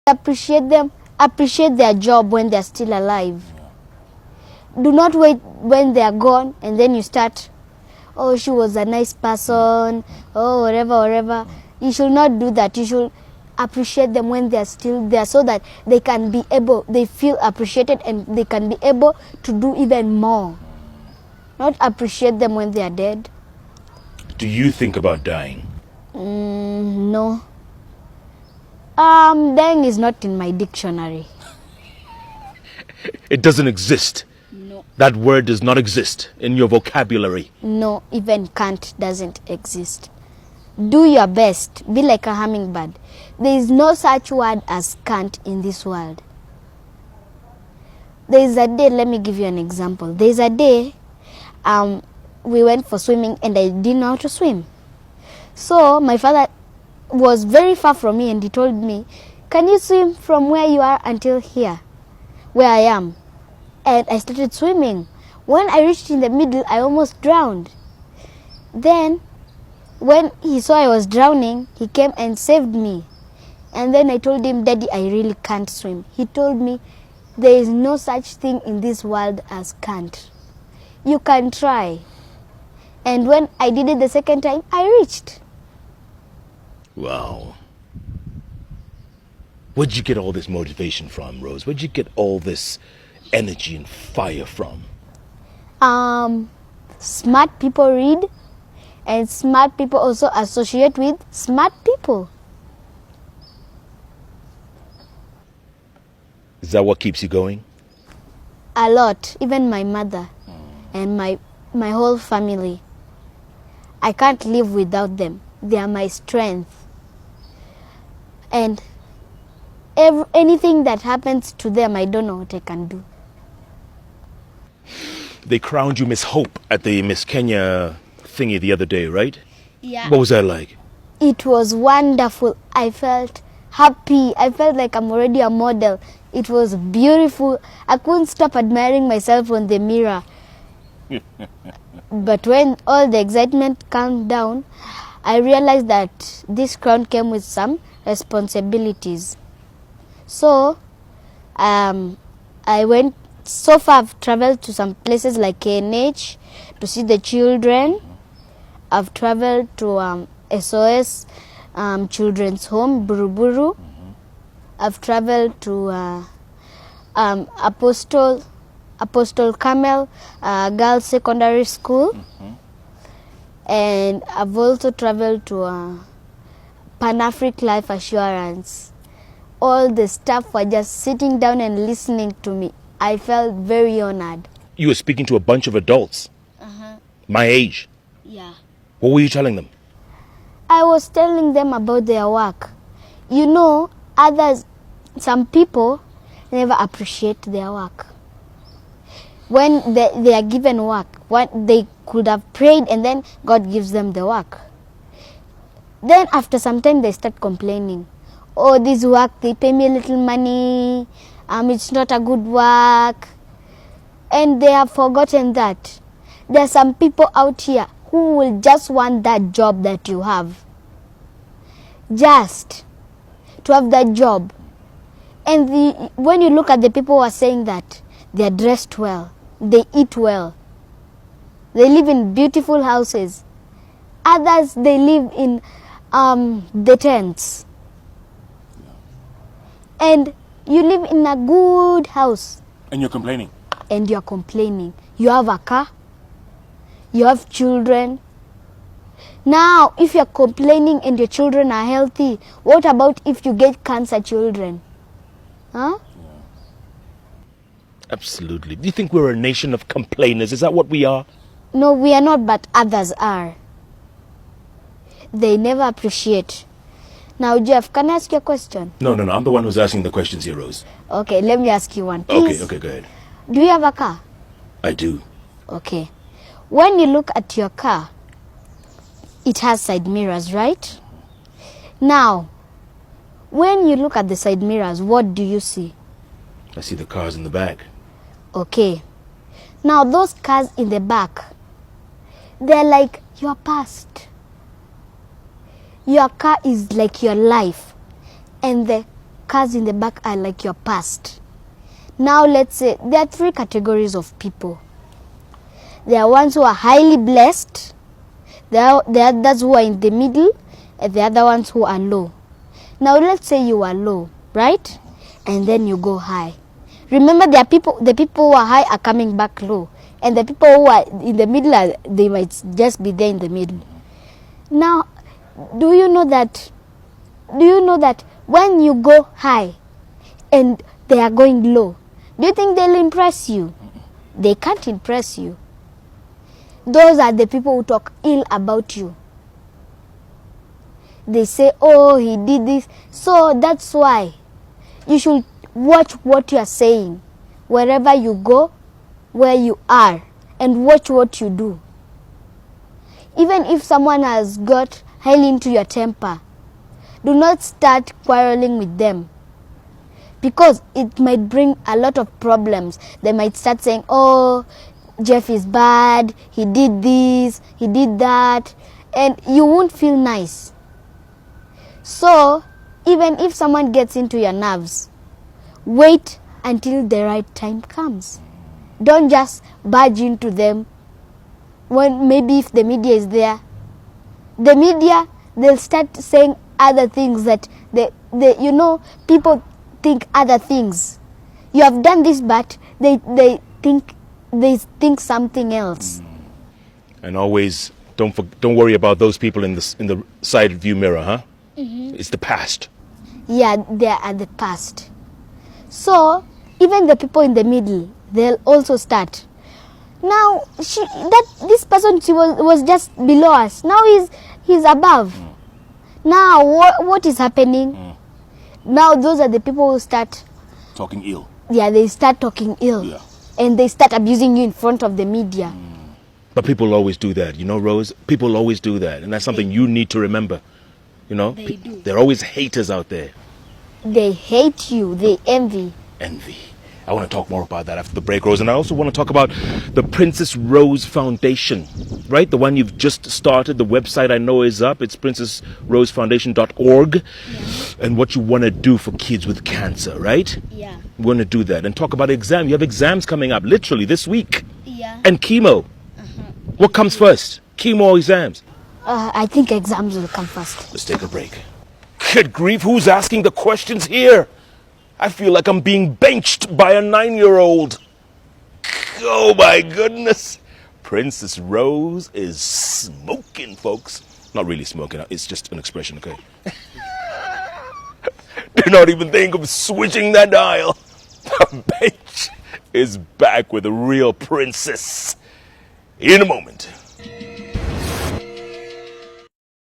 appreciate their job when they're still alive. Do not wait when they are gone and then you start, oh, she was a nice person, oh, whatever. You should not do that. You should appreciate them when they're still there so that they feel appreciated and they can be able to do even more. Not appreciate them when they are dead. Do you think about dying? No. Dying is not in my dictionary. It doesn't exist. No. That word does not exist in your vocabulary. No, even Kant doesn't exist. Do your best. Be like a hummingbird. There is no such word as Kant in this world. There is a day, let me give you an example. There is a day, we went for swimming and I didn't know how to swim. So my father was very far from me and he told me, can you swim from where you are until here, where I am? And I started swimming. When I reached in the middle, I almost drowned. Then, when he saw I was drowning, he came and saved me. And then I told him, Daddy, I really can't swim. He told me, there is no such thing in this world as can't. You can try. And when I did it the second time, I reached. Wow. Where'd you get all this motivation from, Rose? Where'd you get all this energy and fire from? Smart people read, and smart people also associate with smart people. Is that what keeps you going? A lot. Even my mother and my whole family. I can't live without them. They are my strength. And anything that happens to them, I don't know what I can do. They crowned you Miss Hope at the Miss Kenya thingy the other day, right? Yeah. What was that like? It was wonderful. I felt happy. I felt like I'm already a model. It was beautiful. I couldn't stop admiring myself on the mirror. But when all the excitement calmed down, I realized that this crown came with some responsibilities. So, I went, so far I've traveled to some places like KNH to see the children. I've traveled to SOS Children's Home, Buruburu. I've traveled to Apostle Carmel Girls Secondary School. And I've also traveled to Pan-African Life Assurance. All the staff were just sitting down and listening to me. I felt very honored. You were speaking to a bunch of adults. My age. Yeah. What were you telling them? I was telling them about their work. You know, some people never appreciate their work. When they are given work, what they could have prayed and then God gives them the work. Then after some time they start complaining. Oh, this work, they pay me a little money. It's not a good work. And they have forgotten that there are some people out here who will just want that job that you have. Just to have that job. And when you look at the people who are saying that, they are dressed well, they eat well, they live in beautiful houses. Others, they live in the tents. And you live in a good house. And you're complaining? And you're complaining. You have a car. You have children. Now, if you're complaining and your children are healthy, what about if you get cancer children? Huh? Absolutely. Do you think we're a nation of complainers? Is that what we are? No, we are not, but others are. They never appreciate. Now, Jeff, can I ask you a question? No. I'm the one who's asking the questions here, Rose. Okay, let me ask you one, please. Okay, go ahead. Do you have a car? I do. Okay. When you look at your car, it has side mirrors, right? Now, when you look at the side mirrors, what do you see? I see the cars in the back. Okay. Now, those cars in the back, they're like your past. Your car is like your life. And the cars in the back are like your past. Now let's say there are 3 categories of people. There are ones who are highly blessed, there are others who are in the middle, and the other ones who are low. Now let's say you are low, right? And then you go high. Remember, there are the people who are high are coming back low, and the people who are in the middle, they might just be there in the middle. Now, do you know that when you go high and they are going low, do you think they'll impress you? They can't impress you. Those are the people who talk ill about you. They say, oh, he did this. So that's why you should watch what you are saying wherever you go, where you are, and watch what you do. Even if someone has got highly into your temper, do not start quarreling with them, because it might bring a lot of problems. They might start saying, oh, Jeff is bad, he did this, he did that, and you won't feel nice. So, even if someone gets into your nerves, wait until the right time comes. Don't just barge into them when maybe if the media is there. The media, they'll start saying other things that people think other things. You have done this, but they think something else. And always don't worry about those people in the side view mirror, huh? Mm-hmm. It's the past. Yeah, they are the past. So even the people in the middle, they'll also start. Now this person, she was just below us. Now he's above. Now what is happening? Now those are the people who start talking ill. Yeah, they start talking ill. Yeah. And they start abusing you in front of the media. But people always do that, you know, Rose? People always do that. And that's something you need to remember. You know? They do. There are always haters out there. They hate you. They envy. Envy. I want to talk more about that after the break, Rose. And I also want to talk about the Princess Rose Foundation, right? The one you've just started. The website I know is up. It's princessrosefoundation.org. Yeah. And what you want to do for kids with cancer, right? Yeah. We want to do that. And talk about exams. You have exams coming up literally this week. Yeah. And chemo. What comes first? Chemo or exams? I think exams will come first. Let's take a break. Good grief, who's asking the questions here? I feel like I'm being benched by a 9-year-old. Oh my goodness. Princess Rose is smoking, folks. Not really smoking, it's just an expression, okay? Do not even think of switching that dial. The bench is back with a real princess in a moment.